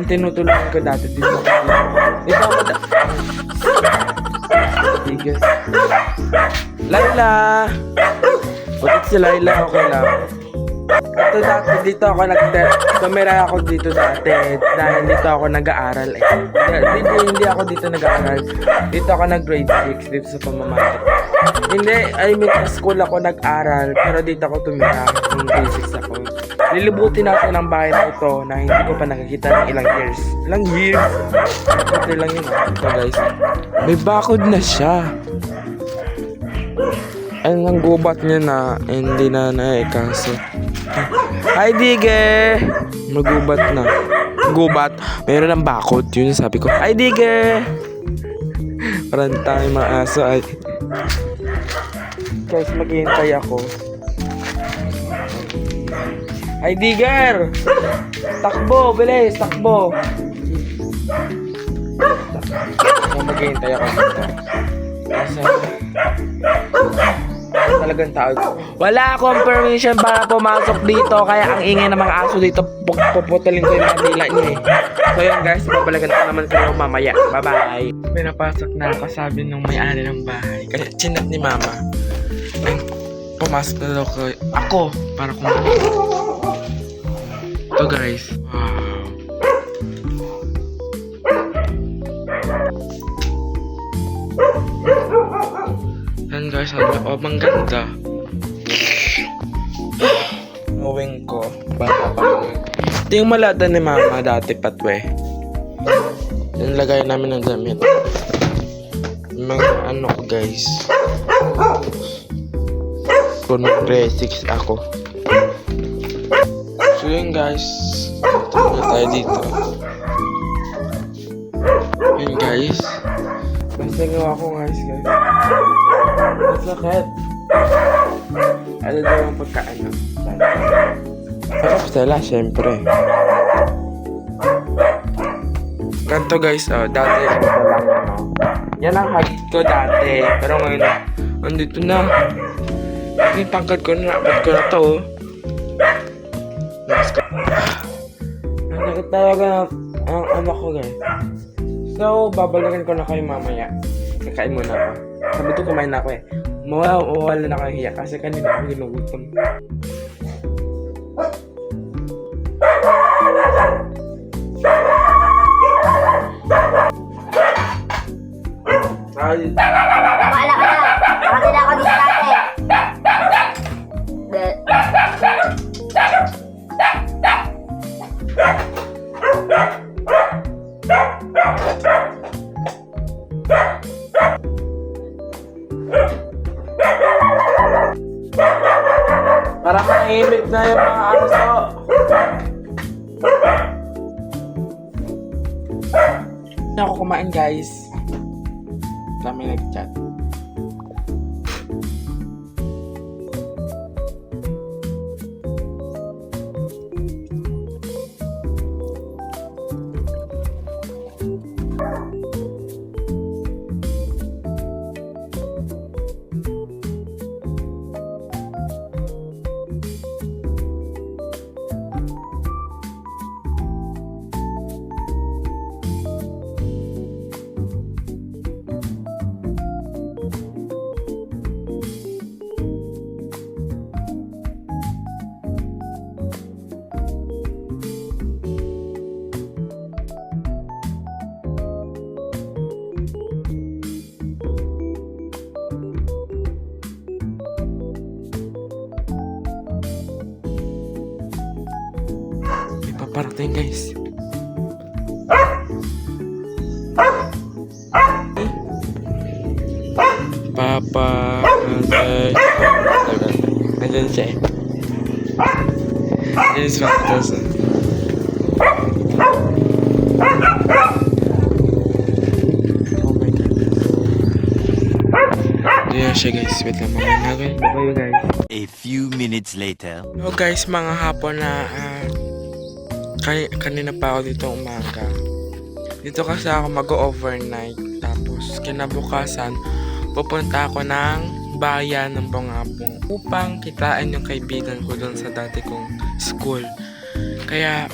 tinutulungan ko dati dito. Dito ako Tigas. Laila! Butit si Laila, okay lang. Ito dati, dito ako kamera ako dito dati dahil dito ako nag-aaral eh. Hindi ako dito nag-aaral. Dito ako nag-grade 6 dito sa pamamagitan. Hindi, I mean, sa school ako nag-aral pero dito ako tumira nung grade 6 ako. Lilibutin natin ang bahay na ito na hindi ko pa nakikita ng ilang years. Ilang years? Ito lang yun. Ito guys. May bakod na siya. Ay, ang gubat niya na hindi na naikaso. Hi, Digger! Magubat na. Gubat. Mayroon ng bakod. Yun yung sabi ko. Hi, Digger! Parang tayo mga aso ay. Guys, maghihintay ako. Hi, Digger! Takbo! Bilis! Takbo! Maghihintay ako dito. Kasi talagang tao. Wala akong permission para pumasok dito. Kaya ang ingay ng mga aso dito, puputulin ko yung mga dila niya eh. So yun guys, babalagan ko naman kayo mamaya. Bye bye. Pinapasok na ako, sabi nung may-ari ng bahay. Kasi chinat ni mama. Ay, pumasok na daw ako para kumain. Ito guys. Wow. Yan guys, ang ang ganda. Mawing ko. Baka pa. Ito yung malada ni mama dati patwe. Yung lagay namin ng damit. Mga ano ko guys. Kung grade 6 ako. So yun guys. Ito na tayo dito. Yun guys. Nagawa ko guys. Masakit. Ano daw ang pagkaano? Pastela, syempre. Ganto guys, dati ito lang yan ang height ko dati. Pero ngayon, andito na. Yung tangkad ko na, ba't ko na to Nakit talaga ang anak ko guys. So, babalikan ko na kayo mamaya. Kakain muna ako. Sabi ko kumain na ako eh. Mawala na kayo hiya kasi kanina ako ginugutom. Bahala ka na. Nakatila ako dito dati. Para mahimik na yung mga aso. Hindi ako kumain guys. Dami nag-chat. Parating guys. Papa nandiyan siya eh. Nandiyan si Papa Tosa. Oh my god. Nandiyan siya guys. Wait lang mga nagawin. Bye guys. A few minutes later. So guys, mga hapon na kanina pa ako dito umaga. Dito kasi ako mag-overnight. Tapos kinabukasan, pupunta ako ng bayan ng Bungabong upang kitain yung kaibigan ko doon sa dati kong school. Kaya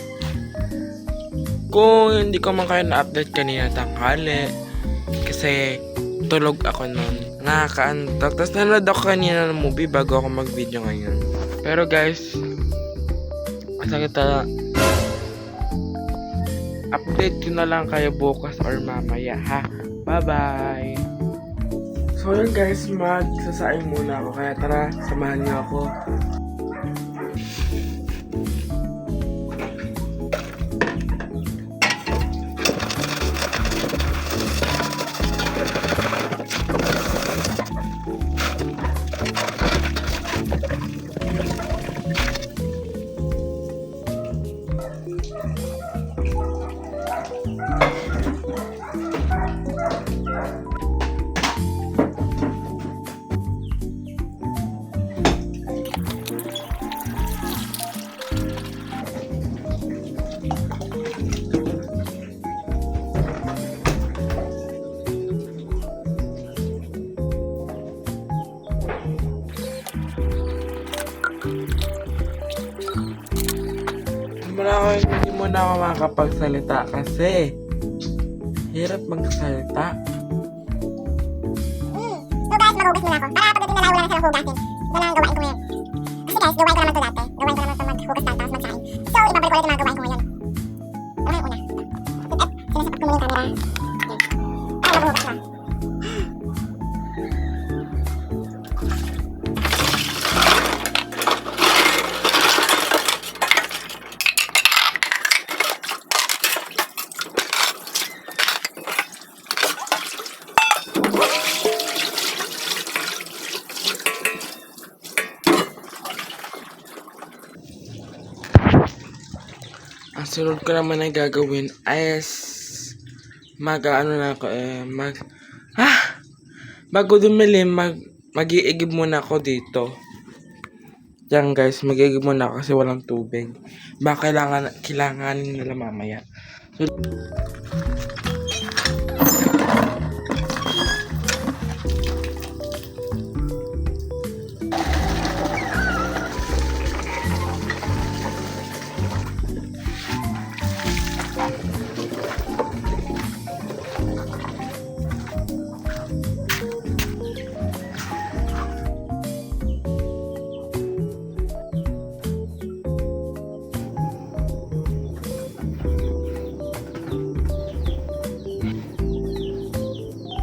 Kung hindi ko man kayo na-update kanina tanghali, kasi tulog ako nun. Nakakaantok. Tapos nanood ako kanina ng movie bago ako mag-video ngayon. Pero guys, masakit na. Update ko na lang kayo bukas or mamaya ha. Bye-bye! So yun guys, magsasaing muna ako. Kaya tara, samahan niyo ako. Hindi muna ako makakapagsalita kasi hirap magsalita. So guys, magugas muna ako. Para pagdating na lang, wala na silang hugasin. Ito lang ang gawain ko ngayon. Kasi guys, gawain ko naman ito dati. Gawain ko naman ito maghugas lang, tapos magsaing. So, ibabalik ko ulit yung mga gawain ko ngayon. Ano nga yung una? Sinasapak ko muna yung camera. Okay. Para maghugas na. Ang sunod ko naman na gagawin ay mag-ano na ako bago dumilim, mag-iigib muna ako dito. Yan guys, mag-iigib muna ako kasi walang tubig. Baka kailanganin nila mamaya. So,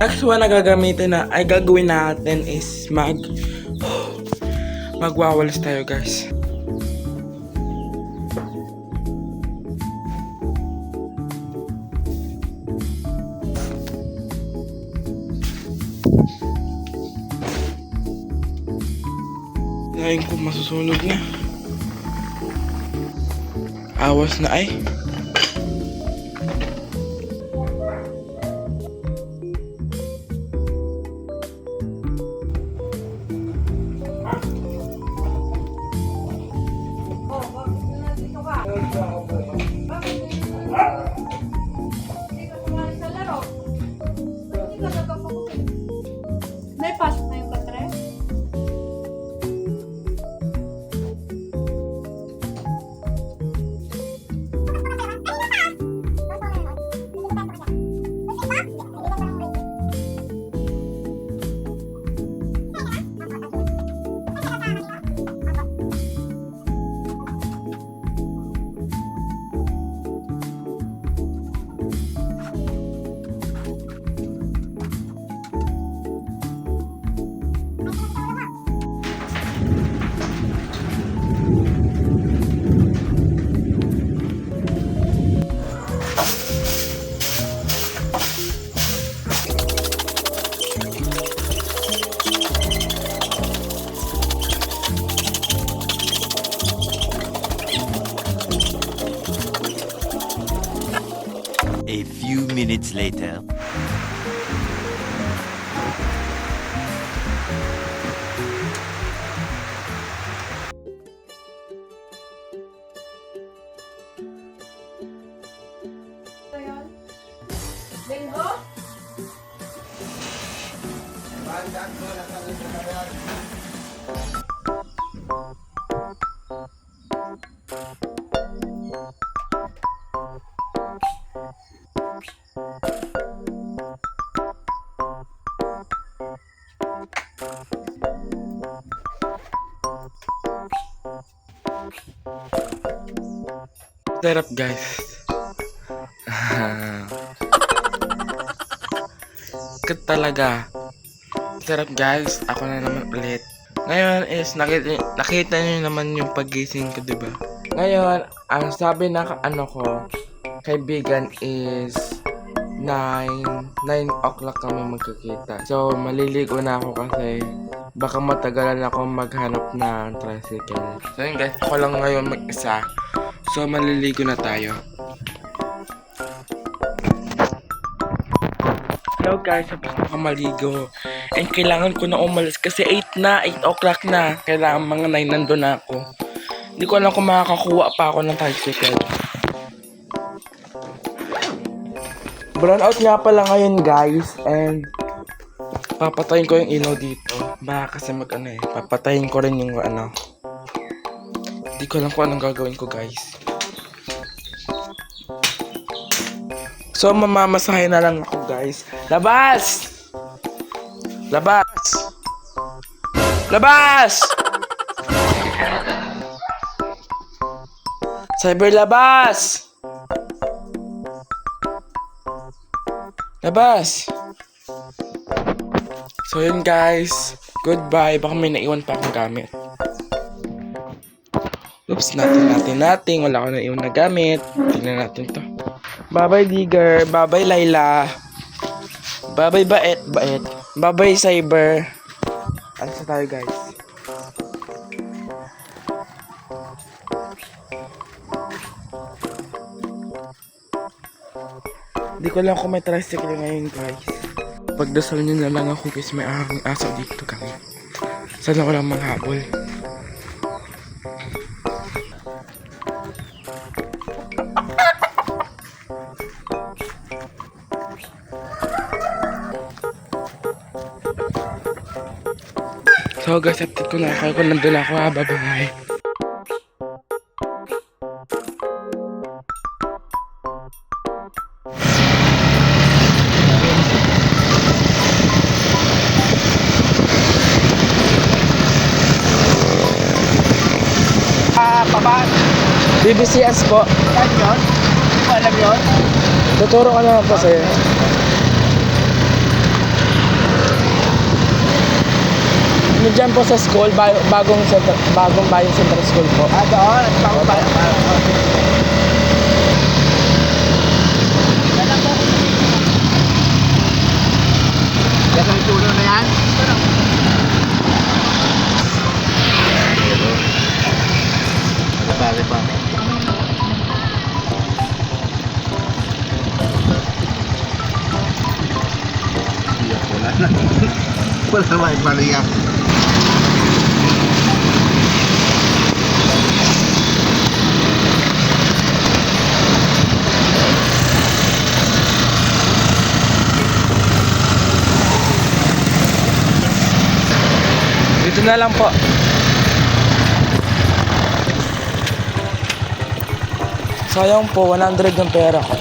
next one na gagamitin na ay gagawin natin is magwawalis tayo guys. Ngayon ko masusunog na. Awas na ay. May pasok na yung batre? A few minutes later. Bingo? Sarap guys. Kat talaga. Sarap guys. Ako na naman ulit. Ngayon is nakita niyo naman yung pagising ko, diba? Ngayon, ang sabi ng kaibigan is 9 o'clock kami magkakita. So, maliligo na ako kasi baka matagalan ako maghanap ng tricycle. So yun guys, ako lang ngayon mag-isa. So, maliligo na tayo. Hello guys, tapos na ako maligo. And kailangan ko na umalis kasi 8 o'clock na. Kailangan mga 9 nandun na ako. Hindi ko alam kung makakakuha pa ako ng tricycle. Brown out nga pala ngayon guys. And papatayin ko yung ilaw dito. Baka kasi papatayin ko rin yung Hindi ko alam kung anong gagawin ko guys. So mamamasahe na lang ako guys. Labas! Labas! Labas! Cyber labas! Labas! So yun guys. Goodbye. Baka may naiwan pa akong gamit. Oops, natin. Wala akong naiwan na gamit. Tingnan natin to. Bye-bye Digger. Bye-bye Layla. Bye-bye Baet. Bye-bye Cyber. Alis na tayo guys. Hindi ko lang kung may tricycle ngayon guys. Pagdasal nyo na lang ako guys, may aso dito kami. Sana ko lang manghabol. So guys, update ko na ako kung nandun ako ha. Bye-bye. BBCS po. Saan yun? Hindi ko alam yun. Tuturo ka naman po sa'yo. Diyan po sa school, bagong Bayan Central School po. Doon. Bagong bayan. Yan ang tulo na yan? Bale pa. Wala na. Wala na may baliyak. Dito na lang po. Sayang po, 100 yung pera ko.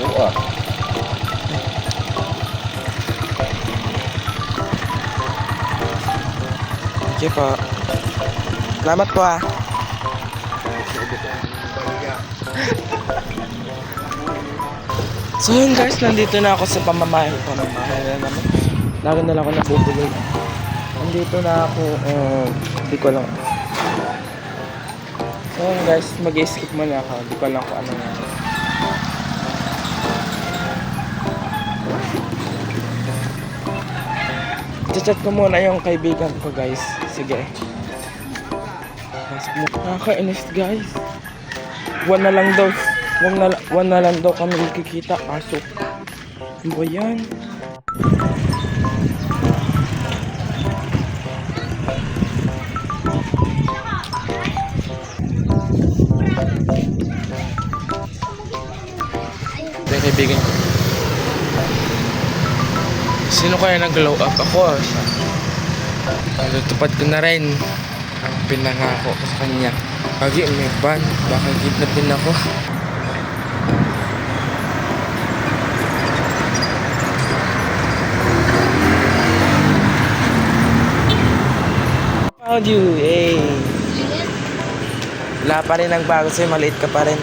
Oo. Okay po. Salamat po ah. So yun guys, nandito na ako sa pamamahay na naman. Lagi na lang ako nabubulol. Nandito na ako, hindi ko lang. So yun guys, mag-skip muna ako. Hindi ko lang kung ano nga. I-chat ko muna yung kaibigan ko guys. Sige. Nakakainis guys. One na lang daw kami kikita. Kaso ano ba yan? Ito yung kaibigan ko. Sino kaya nag-glow up ako? Natupad ko na rin. Pinangako ko sa kanya. Pagi may ban, baka kidnapin ako. Found you, hey. Wala pa rin ang bago sa'yo, maliit ka pa rin.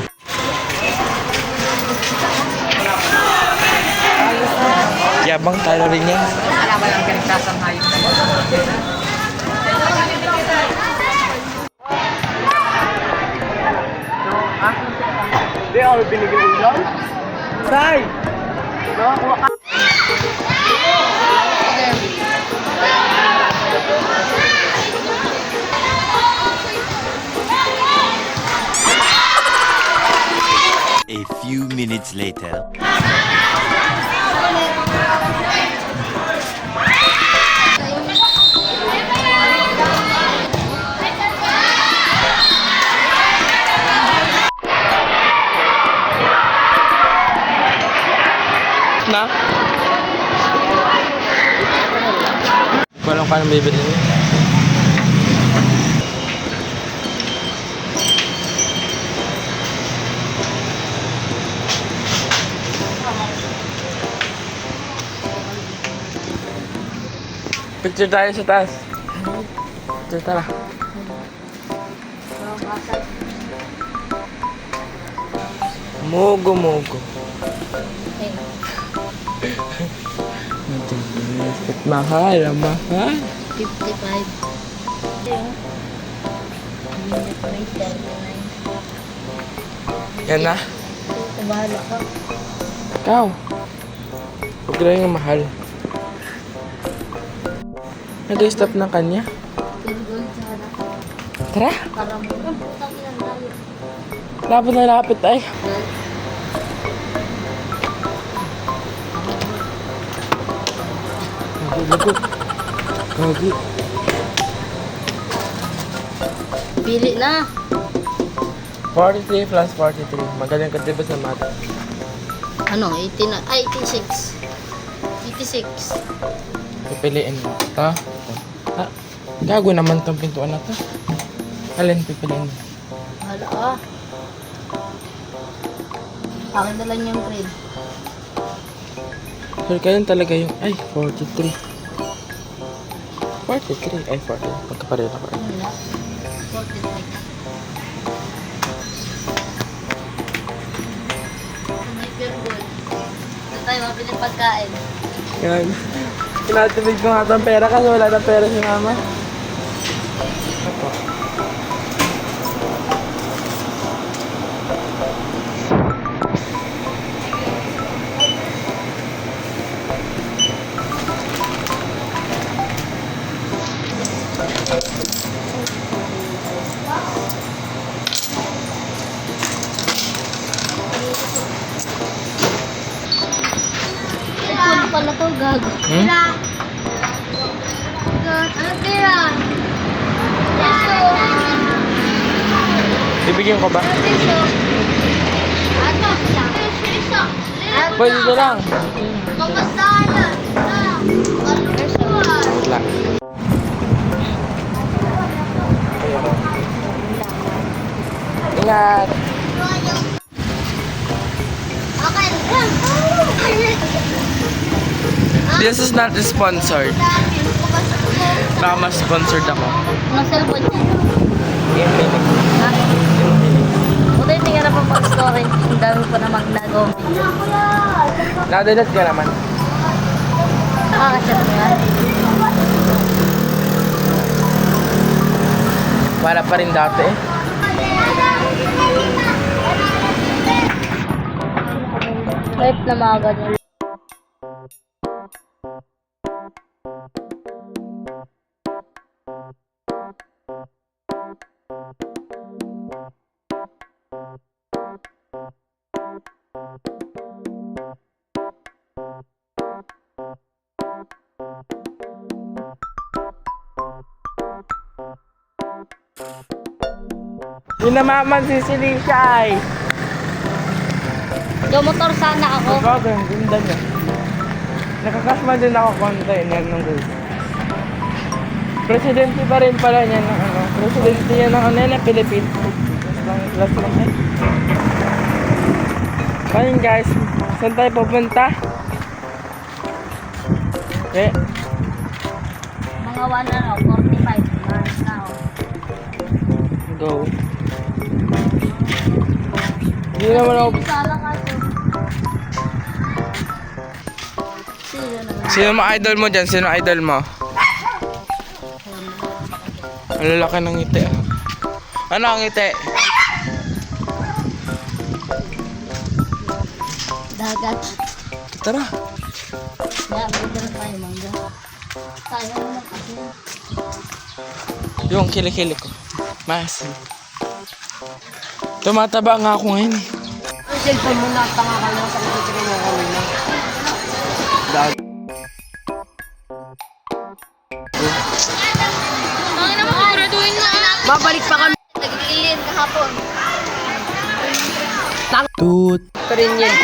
Yabang tayo rin yan. Alaman ang kaligtasang hayop na mo. Hindi ako binigyan ulam. Tay! Nakakuha ka. A few minutes later. Na? Walang ka nang bibili niya. Picture tayo sa taas. Picture tara. Mogo. Mahal, ang mahal. 55. Yan na. Bahala ka. Ikaw. Huwag lang yung mahal. Nag-stop ng kanya. Pinagol sana. Tara. Para mo. Putang ilang tayo. Lapit na lapit ay. Lagot. Lagi. Pili na. 43 plus 43. Magaling ka diba sa math? Ano? 18 na. Ay, 86. 86. Pipiliin mo. Ito. Ah, gago naman tong pintuan na to. Alin pipiliin mo? Bahala ka. Akin na lang yung grade. Sure ka yun talaga yung... Ay, 43. 43. Ay, 40. Magkapareho na ko. Ano na? 43. May pure gold. Ito tayo mabili pagkain. Yan. Tinatibig ko nga itong pera kasi wala na pera si mama. Opo. Ito pala to, gago. Hmm? Ano tira? Bibigyan ko ba? Ano? Pwede ito lang. Mamasayan. Wait lang. Ingat. This is not sponsored. Baka mas sponsored ako. Anong cellphone niya? Infinix. Ha? Buti hindi ka na pa pag-storage. Ang dami pa na magnago. Nadalat ka naman. Kasi mo yan. Para pa rin dati eh. Life na mga ganyan. Minamaman si Silisha ay. Yung motor sana ako. Ikaw, ang ganda niya. Nakakasma din ako konti yan ng gusto. Presidente pa rin pala niya ng ano. Presidente niya ng ano na Philippines. Last lang eh. Ayun guys, saan tayo pupunta? Okay. Mga 1 ano, 45 miles na ako. Go. Hindi naman ako... Sala ka to. Sino naman? Sino mga idol mo dyan? Sino idol mo? Ang lalaki ng ngiti ah. Ano ang ngiti? Dagat. Tara. Kaya, bigyan na tayo mangga. Tayo naman kasi. Yung kilikili ko. Masin. Tumataba nga ako ngayon eh. Ang cellphone mo na tangakal mo sa likod sa kanina. Mga naman, graduin na. Babalik pa kami. Nag-ilin kahapon. Tut. Pa rin yan.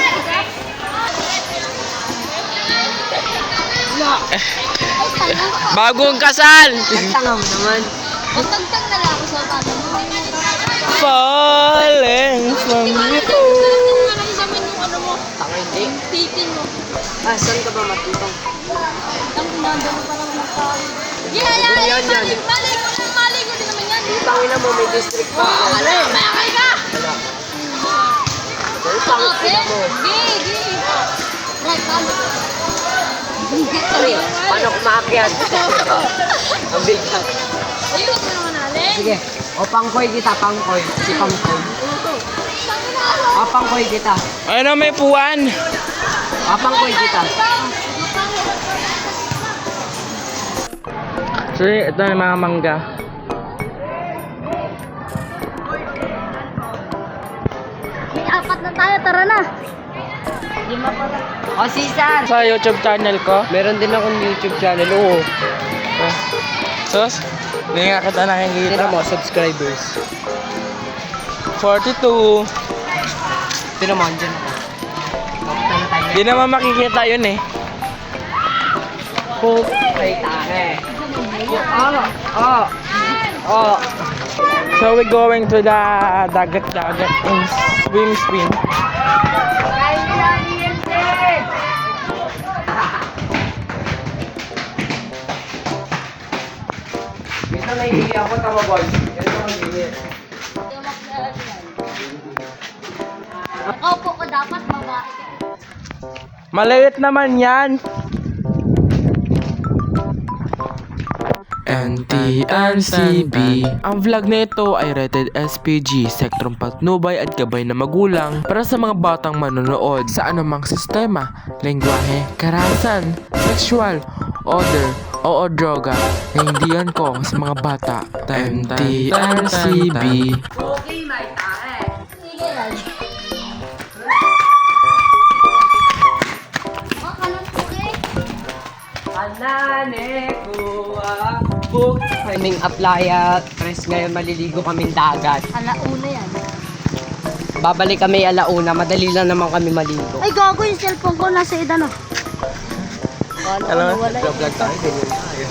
Bagong kasal! Tanga mo naman. Magtagtag na lang ako sa bata mo. Falling from you. Sabi nung ano mo, Tanga hindi. titin mo. Ah, saan ka ba matutong? Ang nandun pa lang magkakaroon. Yeah, Yan, yan. mali ko din naman yan. Tangina mo, may district pa. Mayakay ka! Tangina mo. Di. Right, tama. Pre, paano kumakyat? Ang bigat. Ayun mo naman alin. Sige. O, pangkoy kita, pangkoy. Si pangkoy. Ah, pangkoy kita. Ano may puwan? Ah, pangkoy kita. So ito yung mga mangga. May apat na tayo, tara na. Lima pa lang. O, Cesar! Sa YouTube channel ko. Meron din akong YouTube channel. Oo. Sus, hindi nga kita nakikita. Tira mo, subscribers. 42. Tira mo, andyan ako. Makita na tayo. Di naman makikita yun eh. Hook. Ay, tahe. Oh. So we're going to the dagat and swim. Ito na hindi ako tama boy. Ito ang hindi. Nakaupo ko dapat, babae. Maliit naman yan. NTRCB. Ang vlog na ito ay rated SPG, Sektrong Patnubay at gabay na magulang para sa mga batang manonood sa anumang sistema, lengguwahe, karahasan, sexual, order, o droga na hindi yan ko sa mga bata. NTRCB. Okay, may tahe. Sige lang. Kanan po eh. Anane ko ako. Kaming aplaya. Tres ngayon maliligo kaming dagat. Alauna yan. Babalik kami alauna. Madali lang naman kami maligo. Ay, gago yung cellphone ko. Nasa edad, no? Alam mo? Vlog tayo. Ganyan tayo.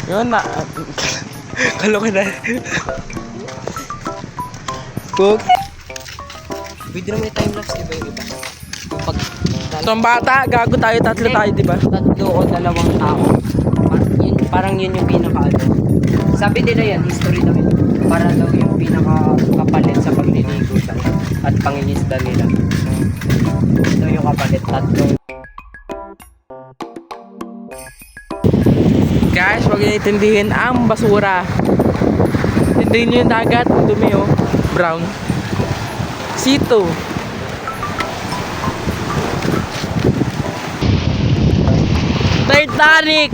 Yun na. Kalokin na. Cook. Pwede na may time-lapse, di ba yung iba? Yung pag... Itong bata, gago tayo, tatlo tayo, di ba? Tatlo o dalawang tao. Parang yun yung pinaka ano. Sabi nila yan, history daw yun. Para daw yung pinaka kapalit sa pagliligo daw. At pangingisda nila. Ito yung kapalit, tatlong. Guys, huwag niyo itindihin ang basura. Tindihin niyo yung dagat, dumi oh. Brown. Sito. Titanic!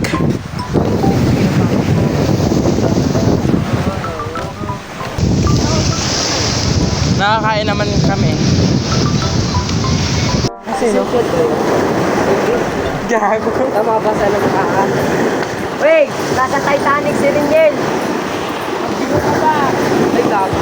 Nakakain naman kami. Sino? Gago. Tama ba sa nagkaan? Wait! Nasa Titanic si Ringel! Ay, gago.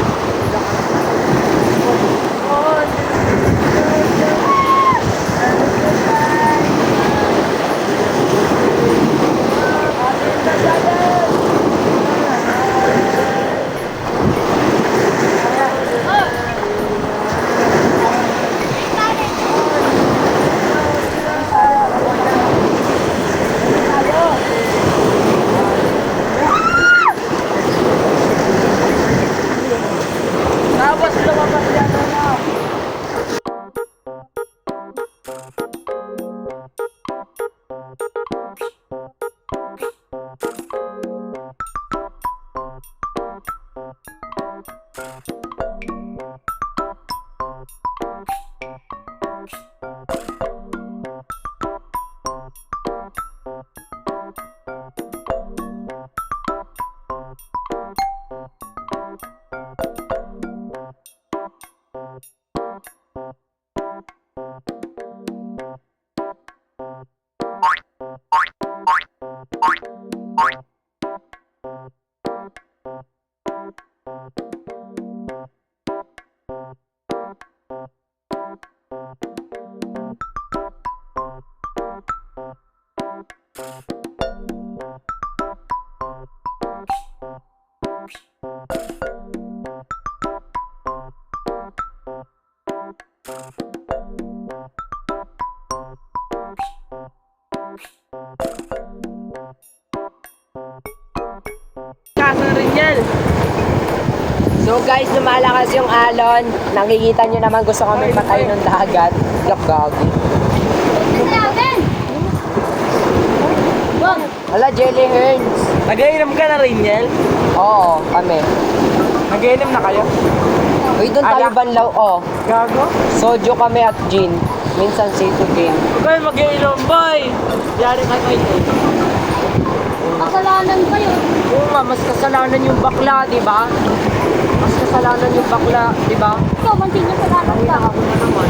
Kasa rin yan. So guys, lumalakas yung alon. Nakikita nyo naman gusto kami patay ng dagat. Gagi. Wala, jelly hands. Nag-iinom ka na rin yan? Oo, kami. Nag-iinom na kayo? Uy, doon tayo banlaw. Oh, Gago? soju kami at gin. Minsan sito gin. Ikaw mag-iinom, boy! Yari ka kayo. Kasalanan ba yun? Oo nga, mas kasalanan yung bakla, di ba? Mas kasalanan yung bakla, di ba? Ikaw, mantin niya kasalanan ka. Ako na naman.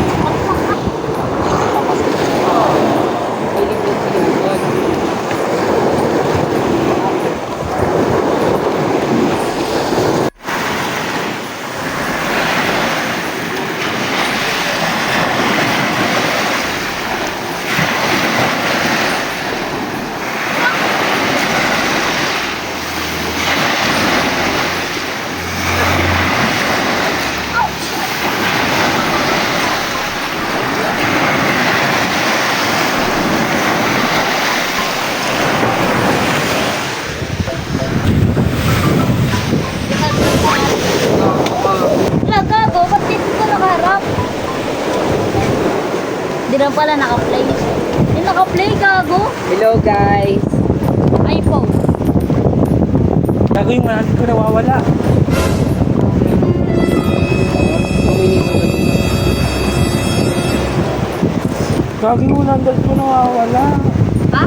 Wala, gago. Ba't dito ka nakaharap? Di na pala naka-play. Di naka-play, gago. Hello guys. iPhone. Gago yung manat ko nawawala. Gago yung manat ko nawawala. Ha?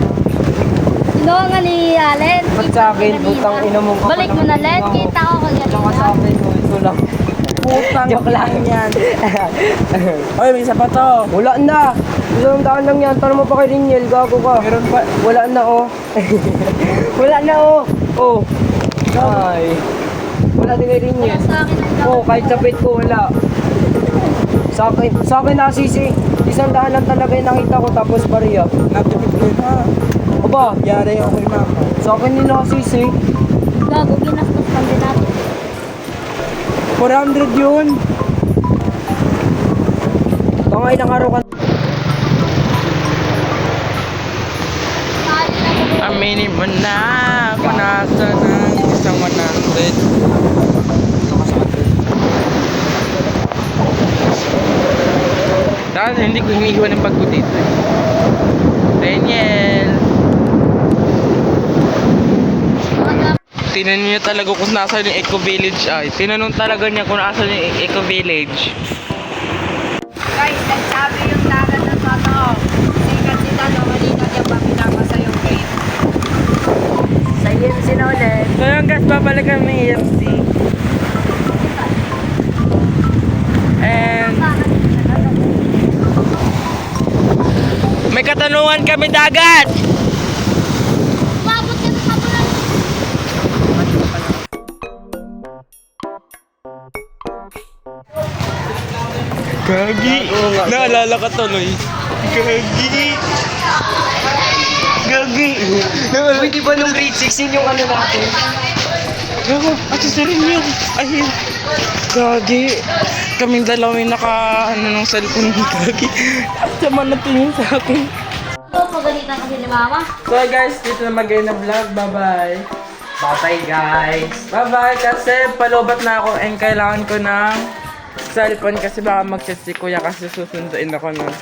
Sino nga ni Allen? Ba't sa akin, putang ina mo ka Balik mo na, Len. Kita ko kanya. Tsaka sa akin, ito lang. Putang Joke lang. yan. Oy, may isa pa to. Wala na. Isang daan lang yan. Tanong mo pa kay Riniel, gago ka. Meron pa. Wala na oh. Wala na oh. Oh. Ay. Wala din kay Riniel. Sa akin ang Oh, kahit sa pet ko wala. Sa akin nasisi. Isang daan lang talaga yung nakita ko tapos bariya. Natupit ko yun ha. Aba, Yari ako kay mama. sa akin din nakasisi. gago. Ginastos pa din natin. 400 yun. Tangay ng araw ka. Aminin mo na kung nasa ng isang 100. Dahil hindi ko hinihiwan ng bag ko dito. Daniel! Tinanong niya talaga kung nasa yung Eco Village ay. Tinanong talaga niya kung nasa yung Eco Village. Guys, nagsabi yung dagat ng totoo. Sikat sila no, malikat yung papilama sa yung gate. Sa EMC na ulit. So yung guys, babalik kami EMC. And may katanungan kami dagat! Mabot ka na kapulan. Gagi! Naalala ka tuloy. Gagi! Gagi! Uy, di ba nung grade 6 yun yung ano natin? Gago! At isa rin yun! Ayun! Gagi! Kaming dalawa yung naka ano ng cellphone ni Gagi. At naman natingin sa akin. Ito, pagalitan kasi ni mama. So guys, dito na mag na vlog. Bye-bye! Bye guys! Bye-bye! Kasi palubat na ako and kailangan ko ng cellphone kasi baka mag-chat si kuya kasi susunduin ako nun.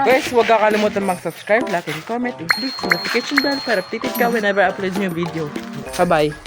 Guys, huwag kakalimutan mag-subscribe, like and comment, and click the notification bell para updated ka whenever I upload new video. Bye-bye!